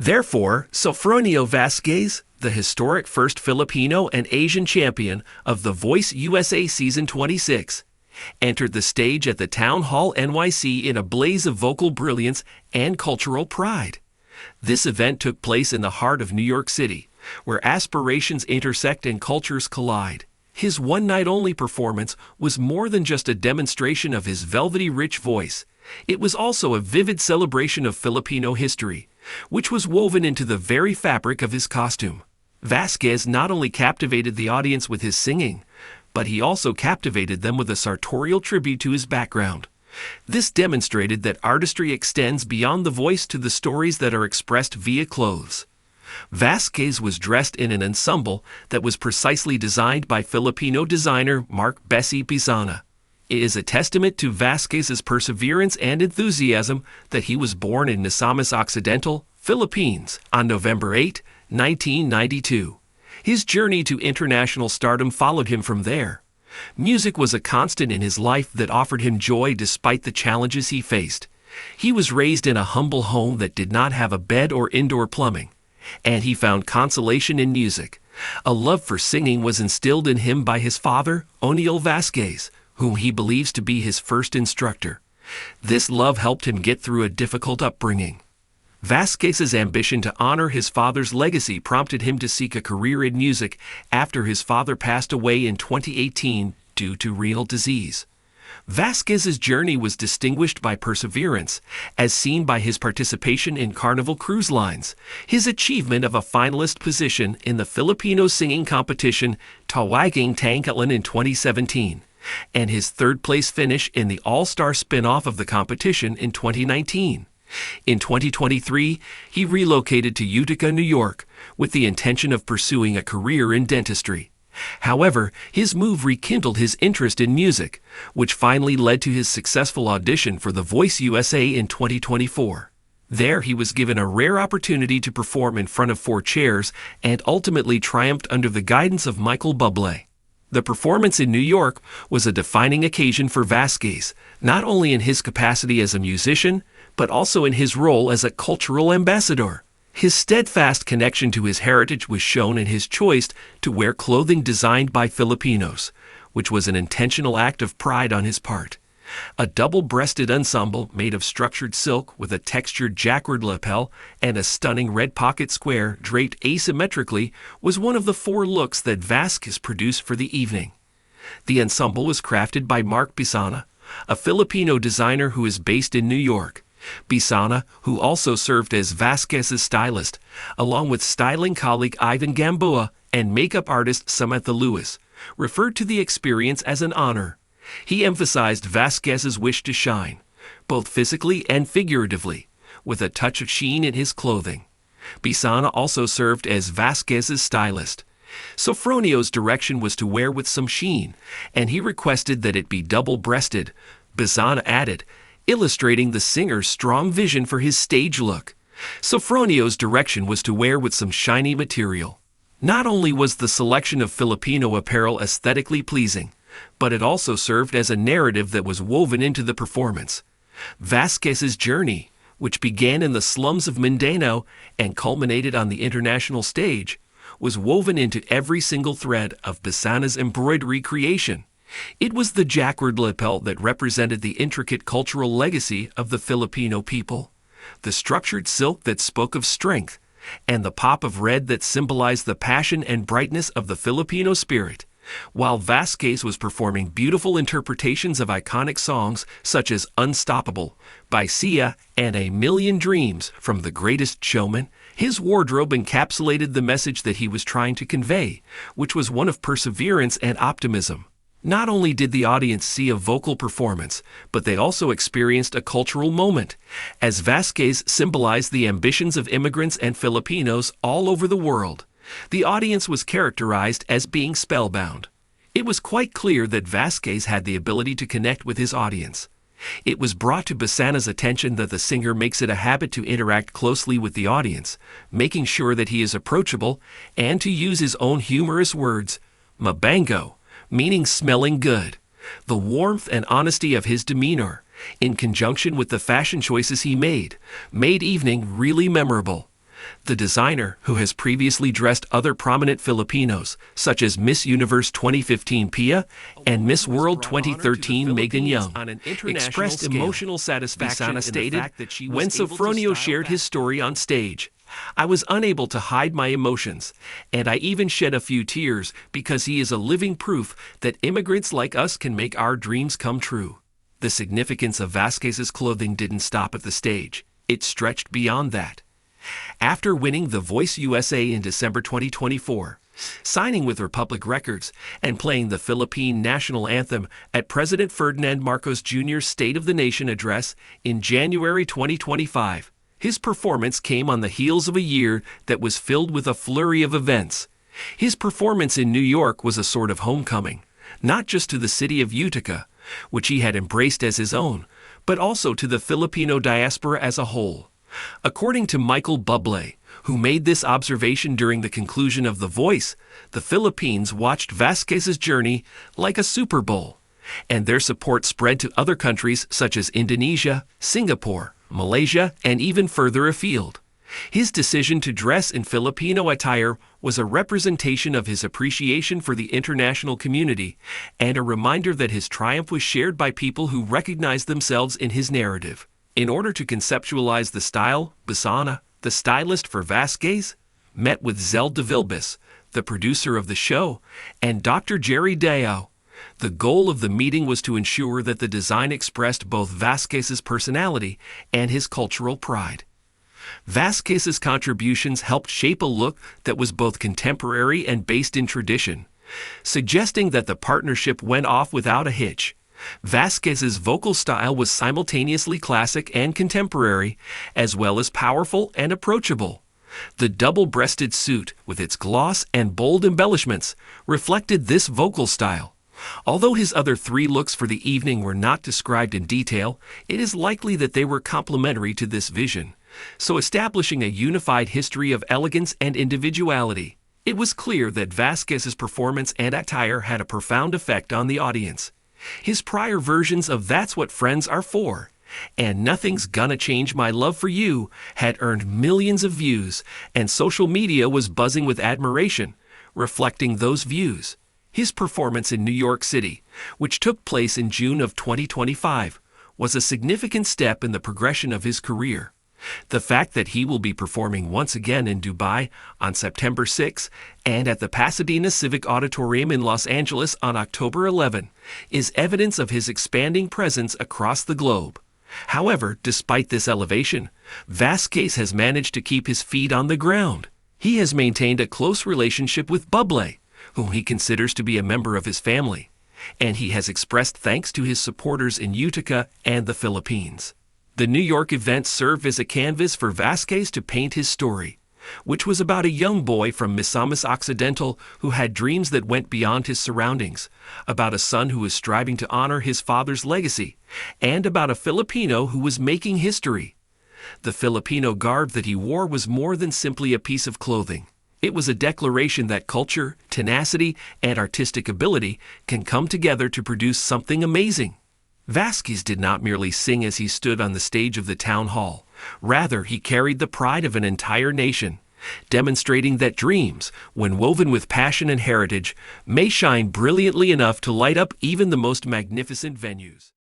Therefore, Sofronio Vasquez, the historic first Filipino and Asian champion of The Voice USA Season 26, entered the stage at the Town Hall NYC in a blaze of vocal brilliance and cultural pride. This event took place in the heart of New York City, where aspirations intersect and cultures collide. His one-night-only performance was more than just a demonstration of his velvety rich voice. It was also a vivid celebration of Filipino history, which was woven into the very fabric of his costume. Vasquez not only captivated the audience with his singing, but he also captivated them with a sartorial tribute to his background. This demonstrated that artistry extends beyond the voice to the stories that are expressed via clothes. Vasquez was dressed in an ensemble that was precisely designed by Filipino designer Mark Bessie Pisana. It is a testament to Vasquez's perseverance and enthusiasm that he was born in Misamis Occidental, Philippines, on November 8, 1992. His journey to international stardom followed him from there. Music was a constant in his life that offered him joy despite the challenges he faced. He was raised in a humble home that did not have a bed or indoor plumbing, and he found consolation in music. A love for singing was instilled in him by his father, Oniel Vasquez, whom he believes to be his first instructor. This love helped him get through a difficult upbringing. Vasquez's ambition to honor his father's legacy prompted him to seek a career in music after his father passed away in 2018 due to renal disease. Vasquez's journey was distinguished by perseverance, as seen by his participation in Carnival Cruise Lines, his achievement of a finalist position in the Filipino singing competition Tawaging Tangkalan in 2017, and his third-place finish in the All-Star spin-off of the competition in 2019. In 2023, he relocated to Utica, New York, with the intention of pursuing a career in dentistry. However, his move rekindled his interest in music, which finally led to his successful audition for The Voice USA in 2024. There, he was given a rare opportunity to perform in front of 4 chairs and ultimately triumphed under the guidance of Michael Bublé. The performance in New York was a defining occasion for Vasquez, not only in his capacity as a musician, but also in his role as a cultural ambassador. His steadfast connection to his heritage was shown in his choice to wear clothing designed by Filipinos, which was an intentional act of pride on his part. A double-breasted ensemble made of structured silk with a textured jacquard lapel and a stunning red pocket square draped asymmetrically was one of the 4 looks that Vasquez produced for the evening. The ensemble was crafted by Mark Pisana, a Filipino designer who is based in New York. Pisana, who also served as Vasquez's stylist, along with styling colleague Ivan Gamboa and makeup artist Samantha Lewis, referred to the experience as an honor. He emphasized Vasquez's wish to shine, both physically and figuratively, with a touch of sheen in his clothing. Pisana also served as Vasquez's stylist. Sofronio's direction was to wear with some sheen, and he requested that it be double-breasted. Pisana added, illustrating the singer's strong vision for his stage look. Sofronio's direction was to wear with some shiny material. Not only was the selection of Filipino apparel aesthetically pleasing, but it also served as a narrative that was woven into the performance. Vasquez's journey, which began in the slums of Mindanao and culminated on the international stage, was woven into every single thread of Pisana's embroidery creation. It was the jacquard lapel that represented the intricate cultural legacy of the Filipino people, the structured silk that spoke of strength, and the pop of red that symbolized the passion and brightness of the Filipino spirit. While Vasquez was performing beautiful interpretations of iconic songs such as Unstoppable by Sia and A Million Dreams from The Greatest Showman, his wardrobe encapsulated the message that he was trying to convey, which was one of perseverance and optimism. Not only did the audience see a vocal performance, but they also experienced a cultural moment, as Vasquez symbolized the ambitions of immigrants and Filipinos all over the world. The audience was characterized as being spellbound. It was quite clear that Vasquez had the ability to connect with his audience. It was brought to Pisana's attention that the singer makes it a habit to interact closely with the audience, making sure that he is approachable, and to use his own humorous words, mabango, meaning smelling good. The warmth and honesty of his demeanor, in conjunction with the fashion choices he made evening really memorable. The designer, who has previously dressed other prominent Filipinos, such as Miss Universe 2015 Pia and Miss World 2013 Megan Young, expressed emotional satisfaction in the fact that she was when Sofronio shared his story on stage. I was unable to hide my emotions, and I even shed a few tears because he is a living proof that immigrants like us can make our dreams come true. The significance of Vasquez's clothing didn't stop at the stage. It stretched beyond that. After winning The Voice USA in December 2024, signing with Republic Records, and playing the Philippine national anthem at President Ferdinand Marcos Jr.'s State of the Nation address in January 2025, his performance came on the heels of a year that was filled with a flurry of events. His performance in New York was a sort of homecoming, not just to the city of Utica, which he had embraced as his own, but also to the Filipino diaspora as a whole. According to Michael Bublé, who made this observation during the conclusion of The Voice, the Philippines watched Vasquez's journey like a Super Bowl, and their support spread to other countries such as Indonesia, Singapore, Malaysia, and even further afield. His decision to dress in Filipino attire was a representation of his appreciation for the international community and a reminder that his triumph was shared by people who recognized themselves in his narrative. In order to conceptualize the style, Basana, the stylist for Vasquez, met with Zel de Vilbis, the producer of the show, and Dr. Jerry Dao. The goal of the meeting was to ensure that the design expressed both Vasquez's personality and his cultural pride. Vasquez's contributions helped shape a look that was both contemporary and based in tradition, suggesting that the partnership went off without a hitch. Vasquez's vocal style was simultaneously classic and contemporary, as well as powerful and approachable. The double-breasted suit, with its gloss and bold embellishments, reflected this vocal style. Although his other three looks for the evening were not described in detail, it is likely that they were complementary to this vision, so establishing a unified history of elegance and individuality. It was clear that Vasquez's performance and attire had a profound effect on the audience. His prior versions of That's What Friends Are For and Nothing's Gonna Change My Love for You had earned millions of views, and social media was buzzing with admiration, reflecting those views. His performance in New York City, which took place in June of 2025, was a significant step in the progression of his career. The fact that he will be performing once again in Dubai on September 6 and at the Pasadena Civic Auditorium in Los Angeles on October 11 is evidence of his expanding presence across the globe. However, despite this elevation, Vasquez has managed to keep his feet on the ground. He has maintained a close relationship with Bublé, whom he considers to be a member of his family, and he has expressed thanks to his supporters in Utica and the Philippines. The New York event served as a canvas for Vasquez to paint his story, which was about a young boy from Misamis Occidental who had dreams that went beyond his surroundings, about a son who was striving to honor his father's legacy, and about a Filipino who was making history. The Filipino garb that he wore was more than simply a piece of clothing. It was a declaration that culture, tenacity, and artistic ability can come together to produce something amazing. Vasquez did not merely sing as he stood on the stage of the town hall. Rather, he carried the pride of an entire nation, demonstrating that dreams, when woven with passion and heritage, may shine brilliantly enough to light up even the most magnificent venues.